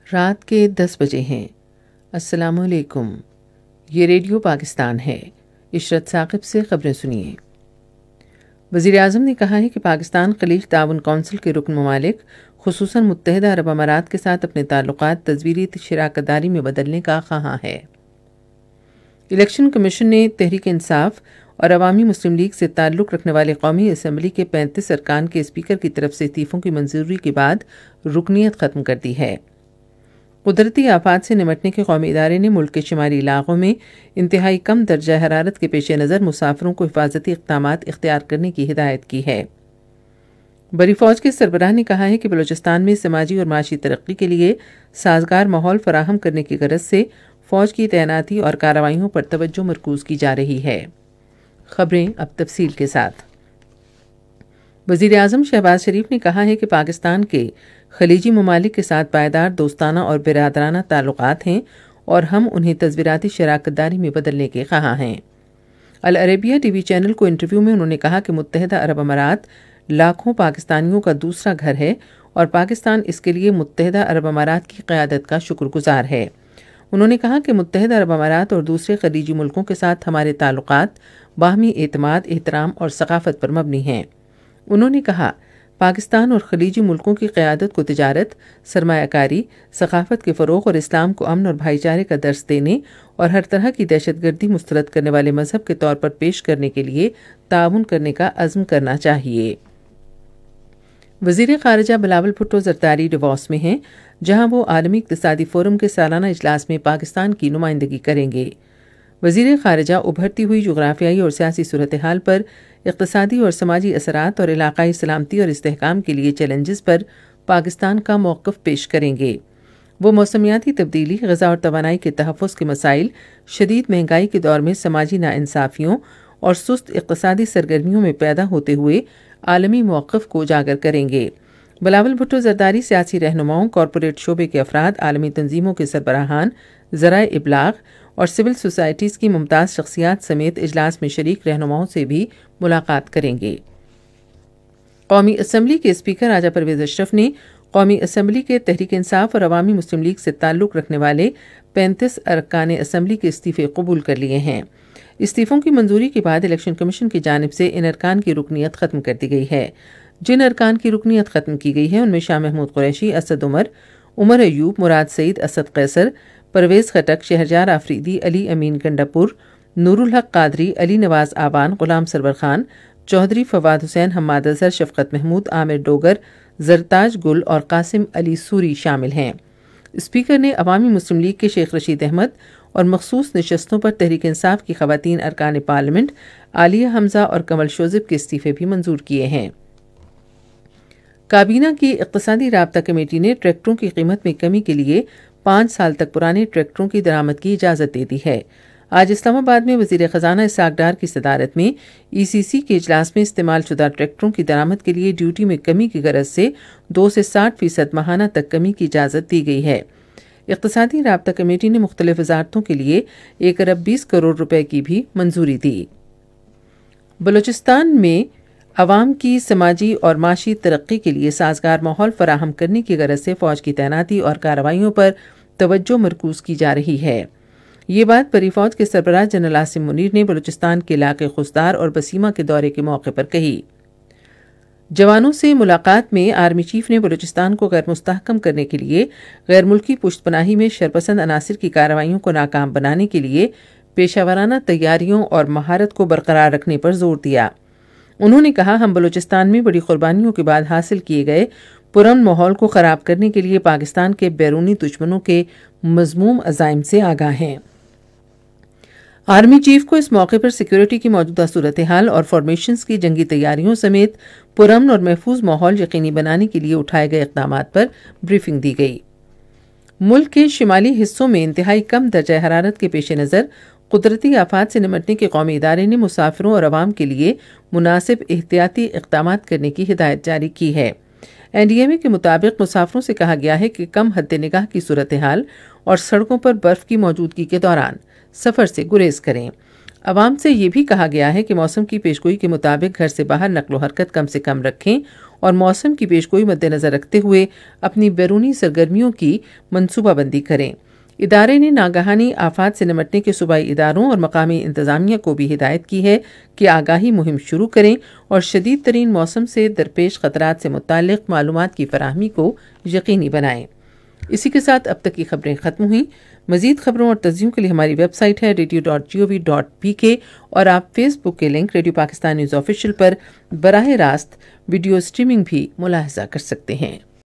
رات کے 10 بجے ہیں۔ السلام علیکم، یہ ریڈیو پاکستان ہے۔ عشرت ثاقب سے خبریں سنیے۔ وزیر اعظم نے کہا ہے کہ پاکستان خلیج تعاون کونسل کے رکن ممالک خصوصاً متحدہ عرب امارات کے ساتھ اپنے تعلقات تصویری شراکت داری میں بدلنے کا خواہاں ہے۔ الیکشن کمیشن نے تحریک انصاف اور عوامی مسلم لیگ سے تعلق رکھنے والے قومی اسمبلی کے 35 ارکان کے اسپیکر کی طرف سے استعفوں کی منظوری کے بعد رکنیت ختم کر دی ہے۔ قدرتی آفات سے نمٹنے کے قومی ادارے نے ملک کے شمالی علاقوں میں انتہائی کم درجہ حرارت کے پیش نظر مسافروں کو حفاظتی اقدامات اختیار کرنے کی ہدایت کی ہے۔ بری فوج کے سربراہ نے کہا ہے کہ بلوچستان میں سماجی اور معاشی ترقی کے لیے سازگار ماحول فراہم کرنے کی غرض سے فوج کی تعیناتی اور کارروائیوں پر توجہ مرکوز کی جا رہی ہے۔ خبریں اب تفصیل کے ساتھ۔ وزیر اعظم شہباز شریف نے کہا ہے کہ پاکستان کے خلیجی ممالک کے ساتھ پائیدار دوستانہ اور برادرانہ تعلقات ہیں اور ہم انہیں تصویراتی شراکت داری میں بدلنے کے خواہاں ہیں۔ العربیہ ٹی وی چینل کو انٹرویو میں انہوں نے کہا کہ متحدہ عرب امارات لاکھوں پاکستانیوں کا دوسرا گھر ہے اور پاکستان اس کے لیے متحدہ عرب امارات کی قیادت کا شکر گزار ہے۔ انہوں نے کہا کہ متحدہ عرب امارات اور دوسرے خلیجی ملکوں کے ساتھ ہمارے تعلقات باہمی اعتماد، احترام اور ثقافت پر مبنی ہیں۔ انہوں نے کہا پاکستان اور خلیجی ملکوں کی قیادت کو تجارت، سرمایہ کاری، ثقافت کے فروغ اور اسلام کو امن اور بھائی چارے کا درس دینے اور ہر طرح کی دہشت گردی مسترد کرنے والے مذہب کے طور پر پیش کرنے کے لیے تعاون کرنے کا عزم کرنا چاہیے۔ وزیر خارجہ بلاول بھٹو زرداری ڈیووس میں ہیں، جہاں وہ عالمی اقتصادی فورم کے سالانہ اجلاس میں پاکستان کی نمائندگی کریں گے۔ وزیر خارجہ ابھرتی ہوئی جغرافیائی اور سیاسی صورتحال پر، اقتصادی اور سماجی اثرات اور علاقائی سلامتی اور استحکام کے لیے چیلنجز پر پاکستان کا موقف پیش کریں گے۔ وہ موسمیاتی تبدیلی، غذا اور توانائی کے تحفظ کے مسائل، شدید مہنگائی کے دور میں سماجی ناانصافیوں اور سست اقتصادی سرگرمیوں میں پیدا ہوتے ہوئے عالمی موقف کو اجاگر کریں گے۔ بلاول بھٹو زرداری سیاسی رہنماؤں، کارپوریٹ شعبے کے افراد، عالمی تنظیموں کے سربراہان، ذرائع ابلاغ اور سول سوسائٹیز کی ممتاز شخصیات سمیت اجلاس میں شریک رہنماؤں سے بھی ملاقات کریں گے۔ قومی اسمبلی کے اسپیکر راجہ پرویز اشرف نے قومی اسمبلی کے تحریک انصاف اور عوامی مسلم لیگ سے تعلق رکھنے والے 35 ارکان اسمبلی کے استعفے قبول کر لیے ہیں۔ استعفوں کی منظوری کے بعد الیکشن کمیشن کی جانب سے ان ارکان کی رکنیت ختم کر دی گئی ہے۔ جن ارکان کی رکنیت ختم کی گئی ہے ان میں شاہ محمود قریشی، اسد عمر ایوب، مراد سعید، اسد قیصر، پرویز خٹک، شہرجار آفریدی، علی امین گنڈاپور، نور الحق قادری، علی نواز آبان، غلام سرور خان، چودھری فواد حسین، حماد اظہر، شفقت محمود، عامر ڈوگر، زرتاج گل اور قاسم علی سوری شامل ہیں۔ اسپیکر نے عوامی مسلم لیگ کے شیخ رشید احمد اور مخصوص نشستوں پر تحریک انصاف کی خواتین ارکان پارلیمنٹ عالیہ حمزہ اور کمل شوذب کے استعفے بھی منظور کیے ہیں۔ کابینہ کی اقتصادی رابطہ کمیٹی نے ٹریکٹروں کی قیمت میں کمی کے لیے 5 سال تک پرانے ٹریکٹروں کی درآمد کی اجازت دے دی ہے۔ آج اسلام آباد میں وزیر خزانہ اسحاق ڈار کی صدارت میں ای سی سی کے اجلاس میں استعمال شدہ ٹریکٹروں کی درآمد کے لیے ڈیوٹی میں کمی کی غرض سے 2 سے 60% ماہانہ تک کمی کی اجازت دی گئی ہے۔ اقتصادی رابطہ کمیٹی نے مختلف وزارتوں کے لیے 1 ارب 20 کروڑ روپے کی بھی منظوری دی۔ بلوچستان میں عوام کی سماجی اور معاشی ترقی کے لیے سازگار ماحول فراہم کرنے کی غرض سے فوج کی تعیناتی اور کارروائیوں پر توجہ مرکوز کی جا رہی ہے۔ یہ بات بری فوج کے سربراہ جنرل عاصم منیر نے بلوچستان کے علاقے خضدار اور بسیمہ کے دورے کے موقع پر کہی۔ جوانوں سے ملاقات میں آرمی چیف نے بلوچستان کو غیر مستحکم کرنے کے لیے غیر ملکی پشت پناہی میں شرپسند عناصر کی کارروائیوں کو ناکام بنانے کے لیے پیشہ ورانہ تیاریوں اور مہارت کو برقرار رکھنے پر زور دیا۔ انہوں نے کہا ہم بلوچستان میں بڑی قربانیوں کے بعد حاصل کیے گئے پرامن ماحول کو خراب کرنے کے لیے پاکستان کے بیرونی دشمنوں کے مذموم عزائم سے آگاہ ہیں۔ آرمی چیف کو اس موقع پر سیکیورٹی کی موجودہ صورتحال اور فارمیشنز کی جنگی تیاریوں سمیت پرامن اور محفوظ ماحول یقینی بنانے کے لیے اٹھائے گئے اقدامات پر بریفنگ دی گئی۔ ملک کے شمالی حصوں میں انتہائی کم درجہ حرارت کے پیش نظر قدرتی آفات سے نمٹنے کے قومی ادارے نے مسافروں اور عوام کے لیے مناسب احتیاطی اقدامات کرنے کی ہدایت جاری کی ہے۔ NDMA کے مطابق مسافروں سے کہا گیا ہے کہ کم حد نگاہ کی صورتحال اور سڑکوں پر برف کی موجودگی کے دوران سفر سے گریز کریں۔ عوام سے یہ بھی کہا گیا ہے کہ موسم کی پیشگوئی کے مطابق گھر سے باہر نقل و حرکت کم سے کم رکھیں اور موسم کی پیشگوئی مد نظر رکھتے ہوئے اپنی بیرونی سرگرمیوں کی منصوبہ بندی کریں۔ ادارے نے ناگہانی آفات سے نمٹنے کے صوبائی اداروں اور مقامی انتظامیہ کو بھی ہدایت کی ہے کہ آگاہی مہم شروع کریں اور شدید ترین موسم سے درپیش خطرات سے متعلق معلومات کی فراہمی کو یقینی بنائیں۔ اسی کے ساتھ اب تک کی خبریں ختم ہوئیں۔ مزید خبروں اور تجزیوں کے لیے ہماری ویب سائٹ ہے radio.gov.pk اور آپ فیس بک کے link Radio Pakistan news official پر براہ راست ویڈیو سٹریمنگ بھی ملاحظہ کر سکتے ہیں۔